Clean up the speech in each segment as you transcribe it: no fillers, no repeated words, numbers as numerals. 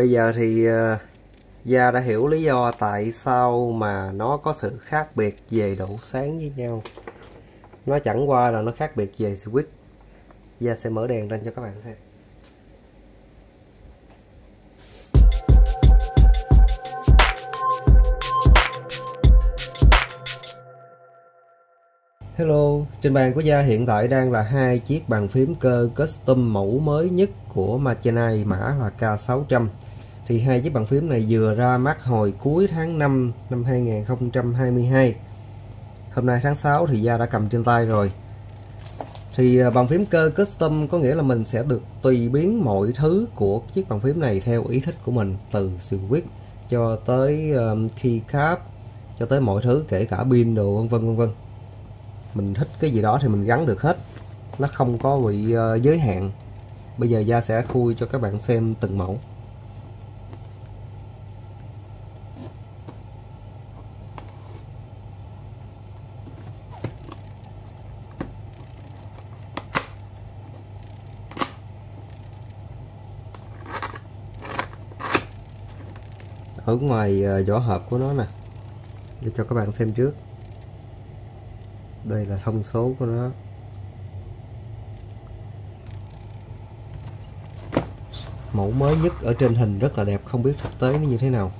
Bây giờ thì Gia đã hiểu lý do tại sao mà nó có sự khác biệt về độ sáng với nhau. Nó chẳng qua là nó khác biệt về switch. Gia sẽ mở đèn lên cho các bạn xem. Hello, trên bàn của Gia hiện tại đang là hai chiếc bàn phím cơ custom mẫu mới nhất của Machinai, mã là K600. Thì hai chiếc bàn phím này vừa ra mắt hồi cuối tháng 5 năm 2022. Hôm nay tháng 6 thì Gia đã cầm trên tay rồi. Thì bàn phím cơ custom có nghĩa là mình sẽ được tùy biến mọi thứ của chiếc bàn phím này theo ý thích của mình, từ switch cho tới keycap cho tới mọi thứ, kể cả pin đồ vân vân vân vân. Mình thích cái gì đó thì mình gắn được hết, nó không có bị giới hạn. Bây giờ Gia sẽ khui cho các bạn xem từng mẫu. Ở ngoài vỏ hộp của nó nè, để cho các bạn xem trước. Đây là thông số của nó. Mẫu mới nhất ở trên hình rất là đẹp, không biết thực tế nó như thế nào.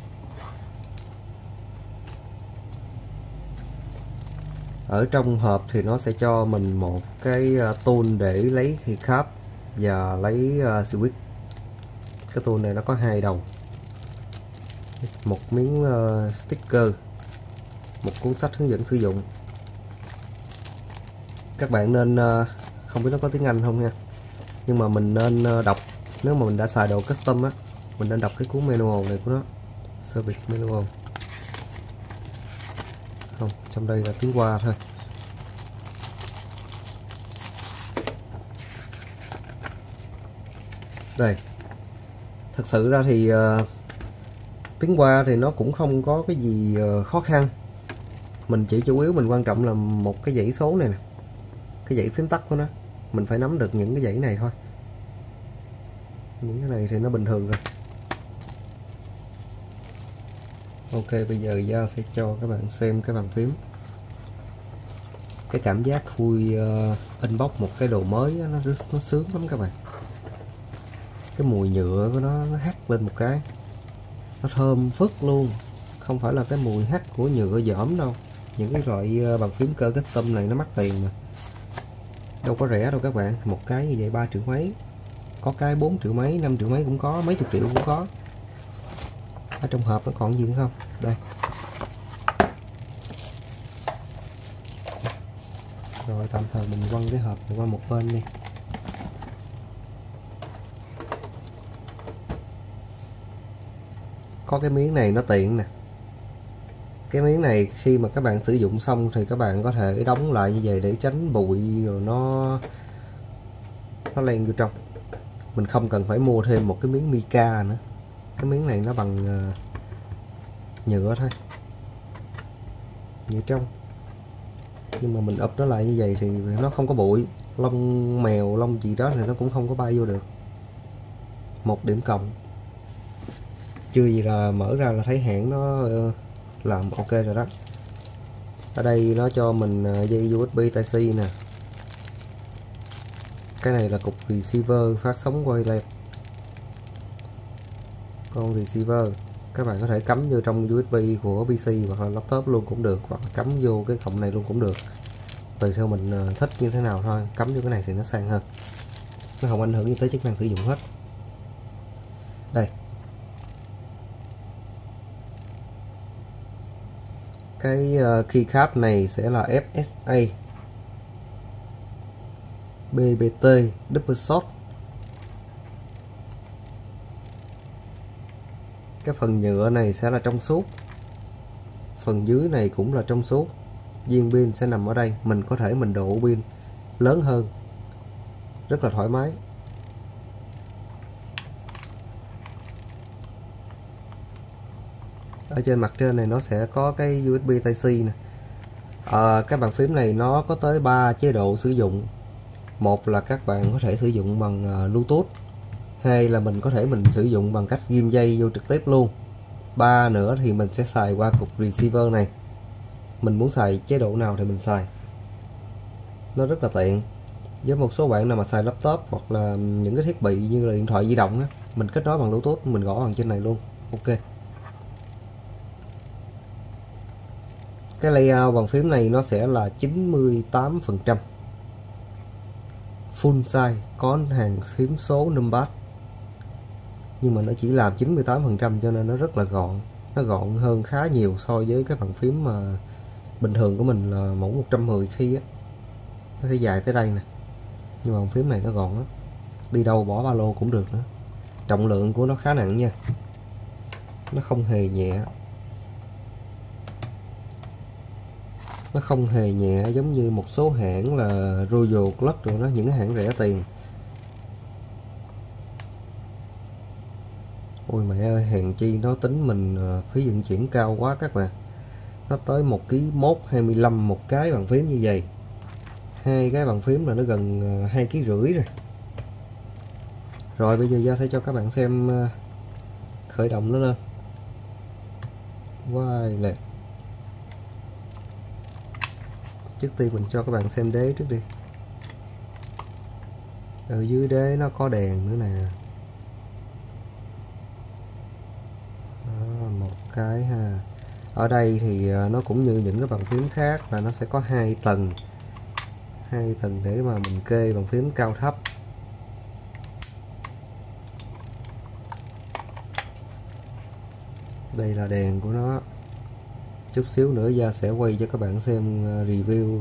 Ở trong hộp thì nó sẽ cho mình một cái tool để lấy keycap và lấy switch. Cái tool này nó có hai đầu, một miếng sticker, một cuốn sách hướng dẫn sử dụng. Các bạn nên không biết nó có tiếng Anh không nha, nhưng mà mình nên đọc. Nếu mà mình đã xài đồ custom á, mình nên đọc cái cuốn manual này của nó, service manual. Không, trong đây là tiếng Hoa thôi. Đây, thật sự ra thì tiếng Hoa thì nó cũng không có cái gì khó khăn. Mình chỉ chủ yếu mình quan trọng là một cái dãy số này nè, cái dãy phím tắt của nó, mình phải nắm được những cái dãy này thôi. Những cái này thì nó bình thường rồi. Ok, bây giờ Gia sẽ cho các bạn xem cái bàn phím. Cái cảm giác khui unbox một cái đồ mới nó sướng lắm các bạn. Cái mùi nhựa của nó hắt lên một cái, nó thơm phức luôn. Không phải là cái mùi hắt của nhựa dởm đâu. Những cái loại bàn phím cơ custom này nó mắc tiền mà, đâu có rẻ đâu các bạn. Một cái như vậy 3 triệu mấy, có cái 4 triệu mấy, 5 triệu mấy cũng có, mấy chục triệu cũng có. Ở trong hộp nó còn gì nữa không? Đây. Rồi tạm thời mình quăng cái hộp này qua một bên đi. Có cái miếng này nó tiện nè. Cái miếng này khi mà các bạn sử dụng xong thì các bạn có thể đóng lại như vậy để tránh bụi rồi nó len vô trong. Mình không cần phải mua thêm một cái miếng mica nữa. Cái miếng này nó bằng nhựa thôi, nhựa trong. Nhưng mà mình ụp nó lại như vậy thì nó không có bụi. Lông mèo, lông gì đó thì nó cũng không có bay vô được. Một điểm cộng. Chưa gì là mở ra là thấy hãng nó làm ok rồi đó. Ở đây nó cho mình dây USB Type-C nè. Cái này là cục receiver phát sóng wireless. Con receiver các bạn có thể cắm vô trong USB của PC hoặc là laptop luôn cũng được, hoặc cắm vô cái cổng này luôn cũng được, tùy theo mình thích như thế nào thôi. Cắm vô cái này thì nó sang hơn, nó không ảnh hưởng gì tới chức năng sử dụng hết. Đây, cái keycap này sẽ là FSA BBT double shot. Cái phần nhựa này sẽ là trong suốt, phần dưới này cũng là trong suốt. Viên pin sẽ nằm ở đây, mình có thể mình độ pin lớn hơn, rất là thoải mái. Ở trên mặt trên này nó sẽ có cái USB Type-C nè. Cái bàn phím này nó có tới 3 chế độ sử dụng. Một là các bạn có thể sử dụng bằng Bluetooth, Hai là mình có thể mình sử dụng bằng cách ghim dây vô trực tiếp luôn. Ba nữa thì mình sẽ xài qua cục receiver này. Mình muốn xài chế độ nào thì mình xài, nó rất là tiện. Với một số bạn nào mà xài laptop hoặc là những cái thiết bị như là điện thoại di động á, mình kết nối bằng Bluetooth, mình gõ bằng trên này luôn. Ok. Cái layout bàn phím này nó sẽ là 98% full size, có hàng phím số numpad, nhưng mà nó chỉ làm 98% cho nên nó rất là gọn. Nó gọn hơn khá nhiều so với cái bàn phím mà bình thường của mình là mẫu 110 khi á, nó sẽ dài tới đây nè. Nhưng mà bàn phím này nó gọn lắm, đi đâu bỏ ba lô cũng được nữa. Trọng lượng của nó khá nặng nha, nó không hề nhẹ. Nó không hề nhẹ giống như một số hãng là Royal Club rồi đó, những cái hãng rẻ tiền. Ôi mẹ ơi, hèn chi nó tính mình phí vận chuyển cao quá các bạn. Nó tới 1,1 kg 25 một cái bàn phím như vậy. Hai cái bàn phím là nó gần 2,5 kg rồi. Rồi bây giờ Gia sẽ cho các bạn xem khởi động nó lên. Wireless. Trước tiên mình cho các bạn xem đế trước đi. Ở dưới đế nó có đèn nữa nè. Một cái ha. Ở đây thì nó cũng như những cái bàn phím khác là nó sẽ có hai tầng để mà mình kê bàn phím cao thấp. Đây là đèn của nó. Chút xíu nữa Gia sẽ quay cho các bạn xem review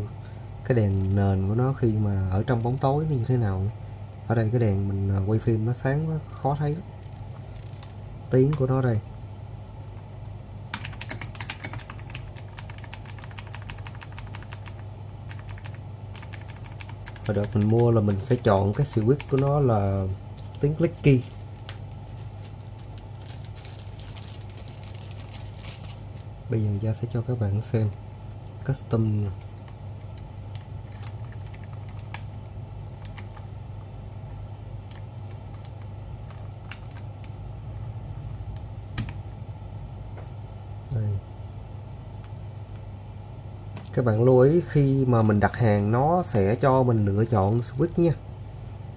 cái đèn nền của nó khi mà ở trong bóng tối nó như thế nào. Ở đây cái đèn mình quay phim nó sáng quá, khó thấy lắm. Tiếng của nó đây. Hồi đợt mình mua là mình sẽ chọn cái switch của nó là tiếng clicky. Bây giờ Gia sẽ cho các bạn xem custom. Đây. Các bạn lưu ý khi mà mình đặt hàng nó sẽ cho mình lựa chọn switch nha.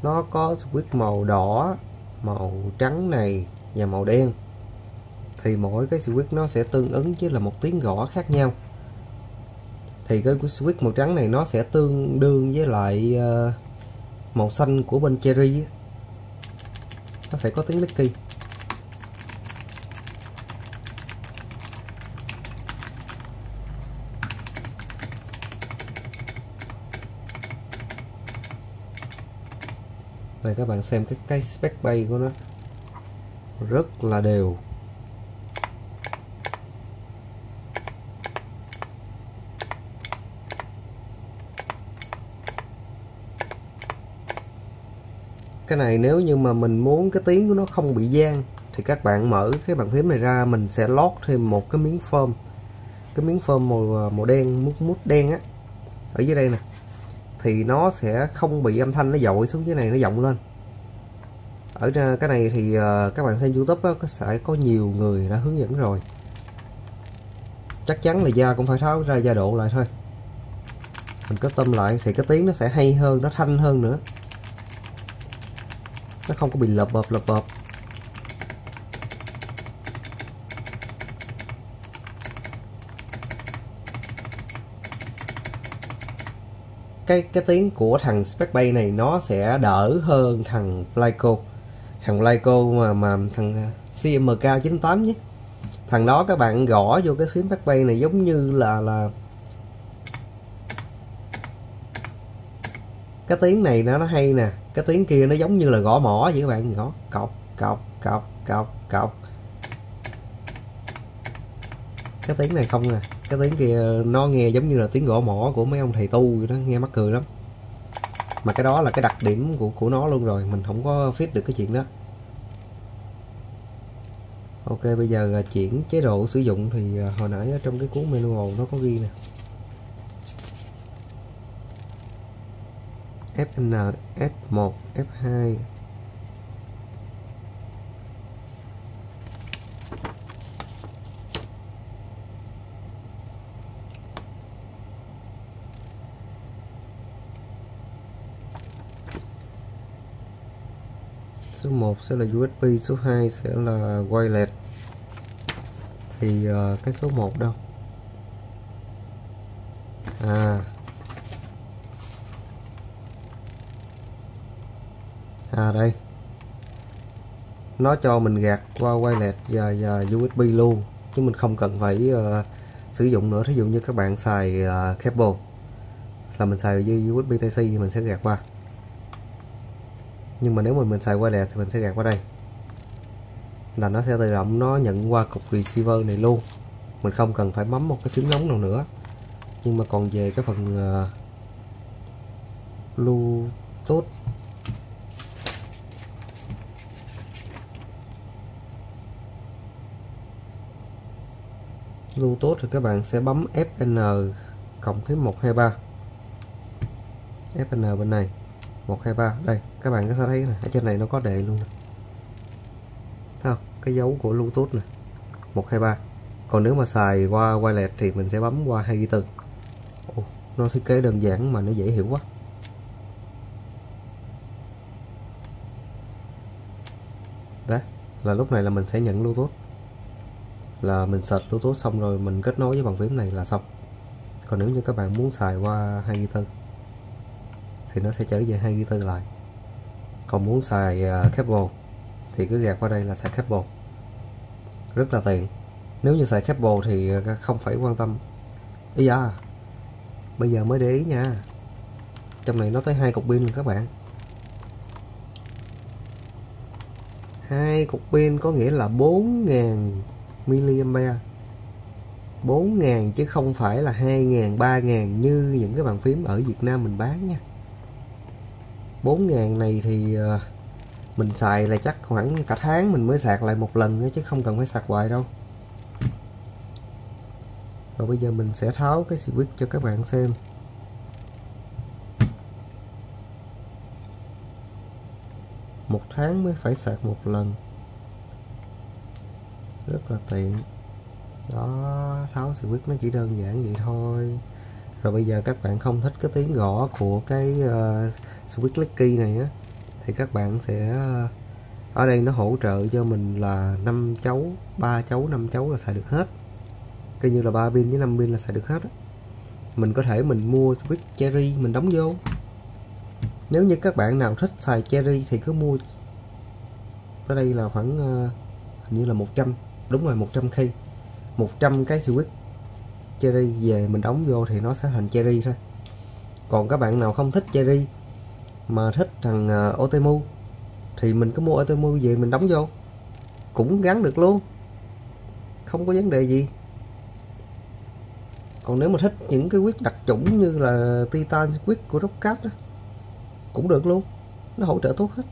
Nó có switch màu đỏ, màu trắng này và màu đen. Thì mỗi cái switch nó sẽ tương ứng với là một tiếng gõ khác nhau. Thì cái switch màu trắng này nó sẽ tương đương với lại màu xanh của bên Cherry. Nó sẽ có tiếng clicky. Đây các bạn xem cái spec bay của nó rất là đều. Cái này nếu như mà mình muốn cái tiếng của nó không bị gian thì các bạn mở cái bàn phím này ra, mình sẽ lót thêm một cái miếng foam. Cái miếng foam màu đen, mút đen á, ở dưới đây nè. Thì nó sẽ không bị âm thanh nó dội xuống dưới này, nó vọng lên. Ở cái này thì các bạn xem YouTube á, sẽ có nhiều người đã hướng dẫn rồi. Chắc chắn là Gia cũng phải tháo ra gia độ lại thôi. Mình custom lại thì cái tiếng nó sẽ hay hơn, nó thanh hơn nữa. Nó không có bị lợp bợp. Cái tiếng của thằng Specbay này nó sẽ đỡ hơn thằng Plyco. Thằng Plyco mà thằng CMK98 nhé. Thằng đó các bạn gõ vô cái phím Specbay này giống như là cái tiếng này nó hay nè, cái tiếng kia nó giống như là gõ mỏ vậy các bạn, gõ cọc. Cái tiếng này không nè, cái tiếng kia nó nghe giống như là tiếng gõ mỏ của mấy ông thầy tu vậy đó, nghe mắc cười lắm. Mà cái đó là cái đặc điểm của nó luôn rồi, mình không có fit được cái chuyện đó. Ok, bây giờ chuyển chế độ sử dụng thì hồi nãy ở trong cái cuốn manual nó có ghi nè. FN, F1, F2. Số 1 sẽ là USB, số 2 sẽ là wireless. Thì cái số 1 đâu? Đây. Nó cho mình gạt qua wireless và USB luôn, chứ mình không cần phải sử dụng nữa. Thí dụ như các bạn xài cable là mình xài với USB Type-C thì mình sẽ gạt qua. Nhưng mà nếu mà mình xài wireless thì mình sẽ gạt qua đây, là nó sẽ tự động nó nhận qua cục receiver này luôn, mình không cần phải bấm một cái phím nóng nào nữa. Nhưng mà còn về cái phần Bluetooth, thì các bạn sẽ bấm FN cộng phím 123. FN bên này 123 đây, các bạn có thể thấy này, ở trên này nó có đề luôn, thấy không? Cái dấu của Bluetooth này 123. Còn nếu mà xài qua wireless thì mình sẽ bấm qua 2 4. Nó thiết kế đơn giản mà nó dễ hiểu quá. Đấy, là lúc này là mình sẽ nhận Bluetooth, là mình search Bluetooth xong rồi mình kết nối với bàn phím này là xong. Còn nếu như các bạn muốn xài qua 2 thì nó sẽ trở về 2 lại. Còn muốn xài cable thì cứ gạt qua đây là xài cable, rất là tiện. Nếu như xài cable thì không phải quan tâm. Ý da, bây giờ mới để ý nha, trong này nó tới 2 cục pin các bạn. 2 cục pin có nghĩa là 4000 mAh, 4000 chứ không phải là 2000, 3000 như những cái bàn phím ở Việt Nam mình bán nha. 4000 này thì mình xài là chắc khoảng cả tháng mình mới sạc lại một lần chứ không cần phải sạc hoài đâu. Rồi bây giờ mình sẽ tháo cái switch cho các bạn xem. Một tháng mới phải sạc một lần, rất là tiện. Đó, tháo switch nó chỉ đơn giản vậy thôi. Rồi bây giờ các bạn không thích cái tiếng gõ của cái switch clicky này á, thì các bạn sẽ ở đây nó hỗ trợ cho mình là 5 chấu, 3 chấu, 5 chấu là xài được hết. Coi như là 3 pin với 5 pin là xài được hết á. Mình có thể mình mua switch cherry mình đóng vô. Nếu như các bạn nào thích xài cherry thì cứ mua. Ở đây là khoảng hình như là 100, đúng rồi 100 kg, 100 cái switch cherry về mình đóng vô thì nó sẽ thành cherry thôi. Còn các bạn nào không thích cherry mà thích thằng Otemu thì mình cứ mua Otemu về mình đóng vô cũng gắn được luôn, không có vấn đề gì. Còn nếu mà thích những cái switch đặc chủng như là Titan switch của Rockcat cũng được luôn, nó hỗ trợ tốt hết.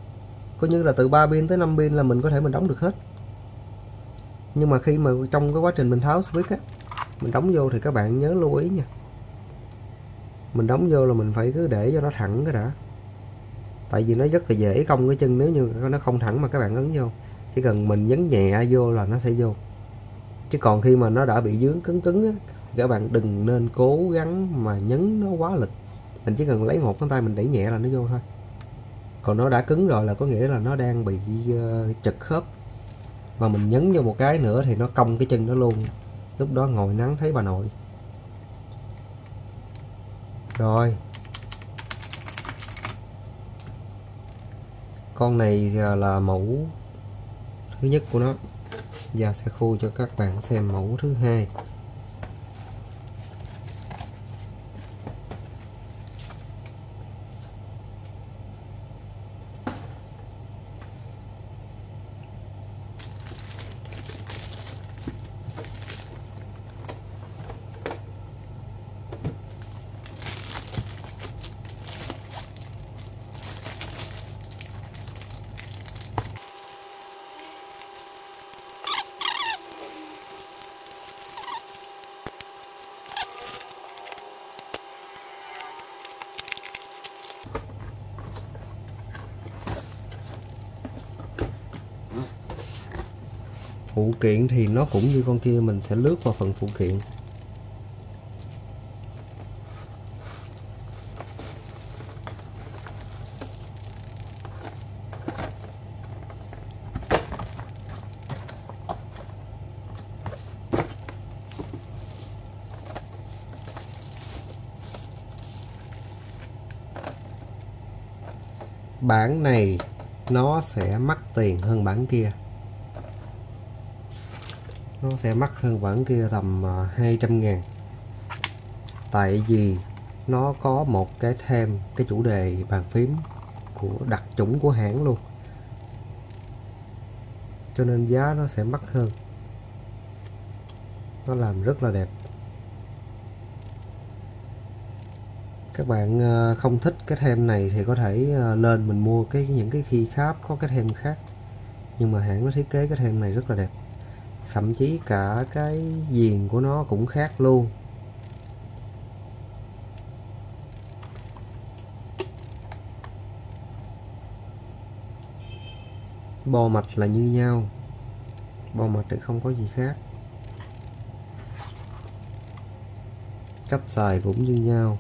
Coi như là từ 3 pin tới 5 pin là mình có thể mình đóng được hết. Nhưng mà khi mà trong cái quá trình mình tháo switch á, mình đóng vô thì các bạn nhớ lưu ý nha, mình đóng vô là mình phải cứ để cho nó thẳng cái đã, tại vì nó rất là dễ cong cái chân. Nếu như nó không thẳng mà các bạn ấn vô, chỉ cần mình nhấn nhẹ vô là nó sẽ vô. Chứ còn khi mà nó đã bị dướng cứng cứng á, thì các bạn đừng nên cố gắng mà nhấn nó quá lực. Mình chỉ cần lấy một ngón tay mình đẩy nhẹ là nó vô thôi. Còn nó đã cứng rồi là có nghĩa là nó đang bị chật khớp, mà mình nhấn vô một cái nữa thì nó cong cái chân nó luôn. Lúc đó ngồi nắng thấy bà nội. Rồi, con này là mẫu thứ nhất của nó, và sẽ khui cho các bạn xem mẫu thứ hai. phụ kiện thì nó cũng như con kia, mình sẽ lướt vào phần phụ kiện. Bản này nó sẽ mắc tiền hơn bản kia. Nó sẽ mắc hơn bản kia tầm 200.000. Tại vì nó có một cái thêm cái chủ đề bàn phím của đặc chủng của hãng luôn, cho nên giá nó sẽ mắc hơn. Nó làm rất là đẹp. Các bạn không thích cái thêm này thì có thể lên mình mua những cái keycap có cái thêm khác, nhưng mà hãng nó thiết kế cái thêm này rất là đẹp. Thậm chí cả cái viền của nó cũng khác luôn. Bo mạch là như nhau, bo mạch thì không có gì khác. Cách xài cũng như nhau.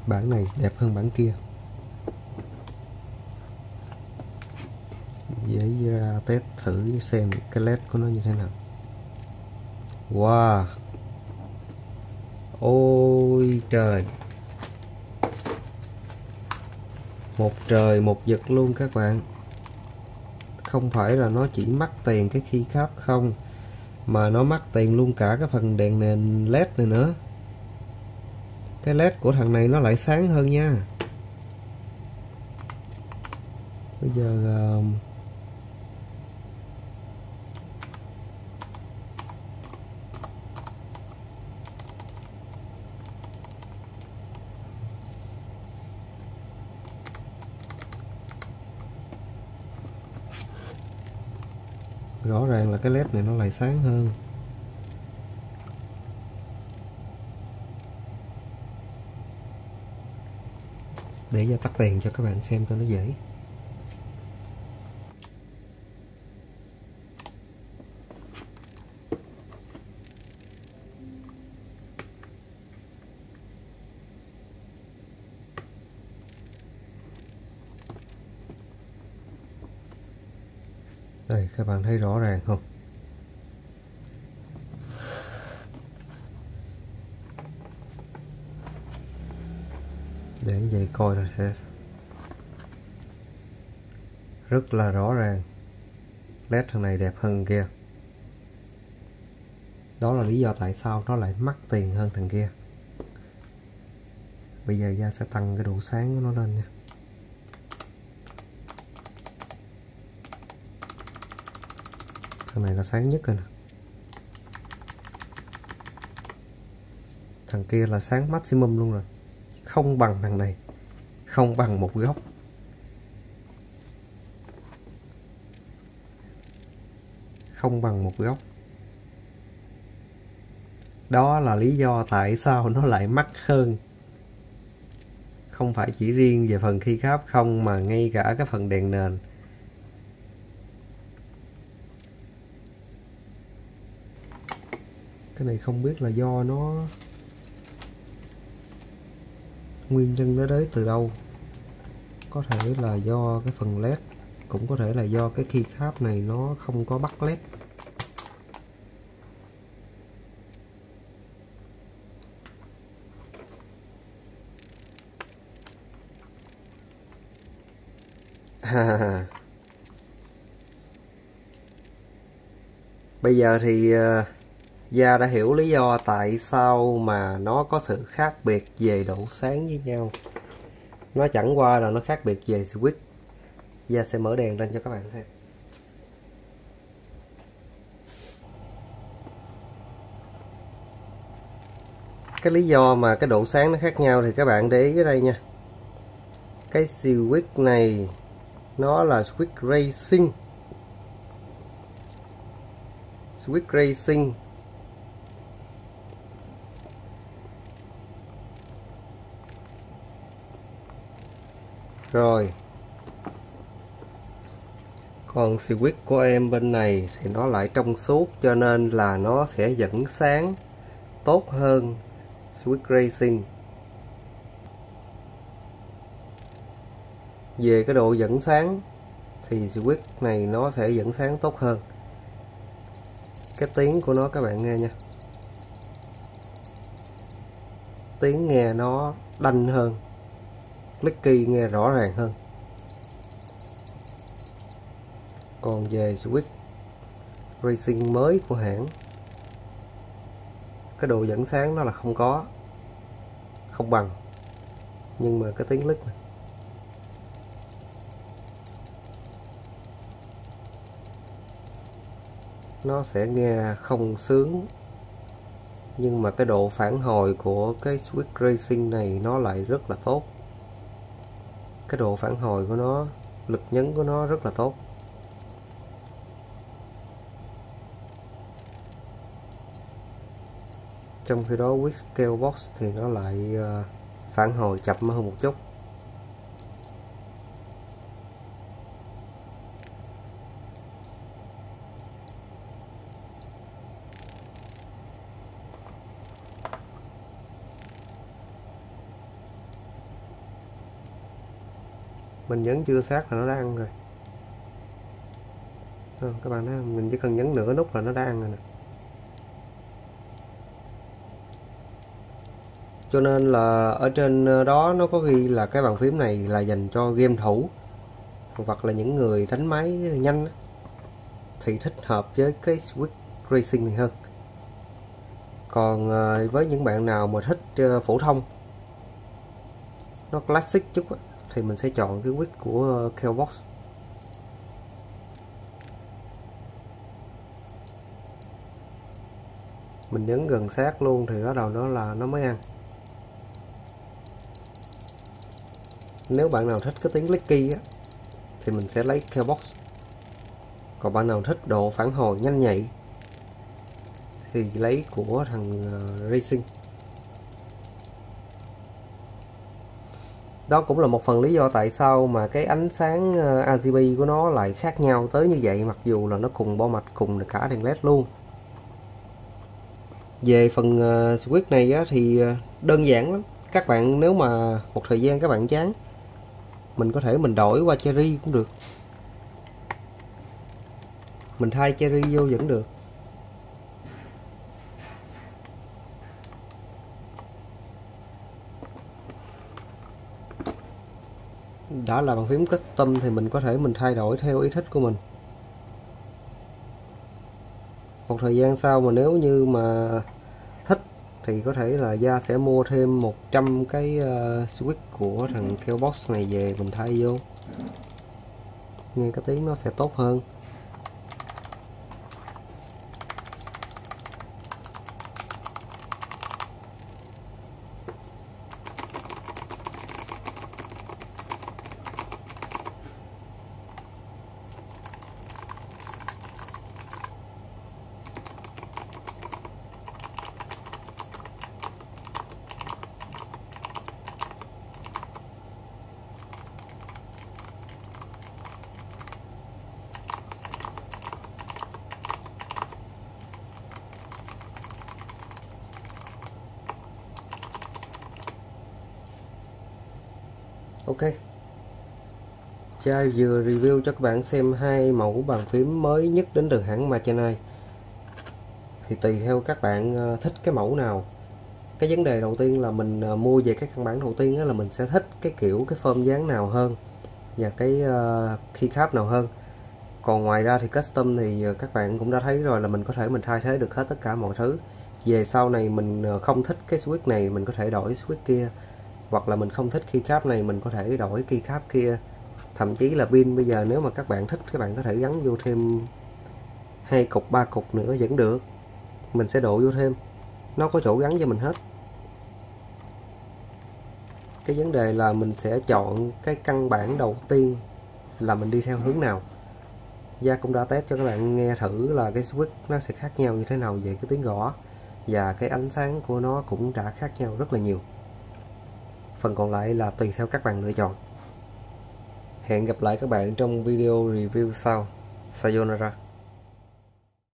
Bản này đẹp hơn bản kia. Dễ ra test thử xem cái led của nó như thế nào. Wow, ôi trời, một trời một vực luôn các bạn. Không phải là nó chỉ mắc tiền cái keycap không, mà nó mắc tiền luôn cả cái phần đèn nền led này nữa. Cái led của thằng này nó lại sáng hơn nha. Bây giờ rõ ràng là cái led này nó lại sáng hơn. Để cho tắt đèn cho các bạn xem cho nó dễ. Đây, các bạn thấy rõ ràng không? Để như vậy coi là sẽ rất là rõ ràng. Led thằng này đẹp hơn kia. Đó là lý do tại sao nó lại mắc tiền hơn thằng kia. Bây giờ Gia sẽ tăng cái độ sáng của nó lên nha. Thằng này là sáng nhất rồi nè. Thằng kia là sáng maximum luôn rồi. Không bằng thằng này. Không bằng một góc. Không bằng một góc. Đó là lý do tại sao nó lại mắc hơn. Không phải chỉ riêng về phần keycap không, mà ngay cả cái phần đèn nền. Cái này không biết là do nó nguyên nhân nó đến từ đâu. Có thể là do cái phần led, cũng có thể là do cái keycap này nó không có bắt led. Bây giờ thì Gia đã hiểu lý do tại sao mà nó có sự khác biệt về độ sáng với nhau. Nó chẳng qua là nó khác biệt về switch. Gia sẽ mở đèn lên cho các bạn xem. Cái lý do mà cái độ sáng nó khác nhau thì các bạn để ý ở đây nha. Cái switch này nó là switch racing. Switch racing. Rồi. Còn switch của em bên này thì nó lại trong suốt, cho nên là nó sẽ dẫn sáng tốt hơn switch racing. Về cái độ dẫn sáng thì switch này nó sẽ dẫn sáng tốt hơn. Cái tiếng của nó các bạn nghe nha, tiếng nghe nó đanh hơn, clicky nghe rõ ràng hơn. Còn về switch racing mới của hãng, cái độ dẫn sáng nó là không bằng, nhưng mà cái tiếng click này nó sẽ nghe không sướng, nhưng mà cái độ phản hồi của cái switch racing này nó lại rất là tốt. Cái độ phản hồi của nó, lực nhấn của nó rất là tốt. Trong khi đó with Scalebox thì nó lại phản hồi chậm hơn một chút. Mình nhấn chưa sát là nó đã ăn rồi. Các bạn thấy mình chỉ cần nhấn nửa nút là nó đã ăn rồi nè. Cho nên là ở trên đó nó có ghi là cái bàn phím này là dành cho game thủ hoặc là những người đánh máy nhanh thì thích hợp với cái switch racing này hơn. Còn với những bạn nào mà thích phổ thông, nó classic chút thì mình sẽ chọn cái switch của Scalebox. Mình nhấn gần sát luôn thì bắt đầu nó mới ăn. Nếu bạn nào thích cái tiếng clicky á thì mình sẽ lấy Scalebox. Còn bạn nào thích độ phản hồi nhanh nhạy thì lấy của thằng Racing. Đó cũng là một phần lý do tại sao mà cái ánh sáng RGB của nó lại khác nhau tới như vậy, mặc dù là nó cùng bo mạch, cùng cả đèn led luôn. Về phần switch này á, thì đơn giản lắm. Các bạn nếu mà một thời gian các bạn chán, mình có thể mình đổi qua cherry cũng được, mình thay cherry vô vẫn được. Đã là bàn phím custom thì mình có thể mình thay đổi theo ý thích của mình. Một thời gian sau mà nếu như mà thích thì có thể là Gia sẽ mua thêm 100 cái switch của thằng Scalebox này về mình thay vô, nghe cái tiếng nó sẽ tốt hơn. Ok, Gia vừa review cho các bạn xem hai mẫu bàn phím mới nhất đến từ hãng Machinai. Thì tùy theo các bạn thích cái mẫu nào. Cái vấn đề đầu tiên là mình mua về cái căn bản đầu tiên là mình sẽ thích cái kiểu cái form dáng nào hơn và cái keycap nào hơn. Còn ngoài ra thì custom thì các bạn cũng đã thấy rồi là mình có thể mình thay thế được hết tất cả mọi thứ. Về sau này mình không thích cái switch này mình có thể đổi switch kia, hoặc là mình không thích keycap này mình có thể đổi keycap kia. Thậm chí là pin bây giờ nếu mà các bạn thích, các bạn có thể gắn vô thêm 2 cục 3 cục nữa vẫn được, mình sẽ độ vô thêm, nó có chỗ gắn cho mình hết. Cái vấn đề là mình sẽ chọn cái căn bản đầu tiên là mình đi theo hướng nào. Gia cũng đã test cho các bạn nghe thử là cái switch nó sẽ khác nhau như thế nào về cái tiếng gõ, và cái ánh sáng của nó cũng đã khác nhau rất là nhiều. Phần còn lại là tùy theo các bạn lựa chọn. Hẹn gặp lại các bạn trong video review sau. Sayonara.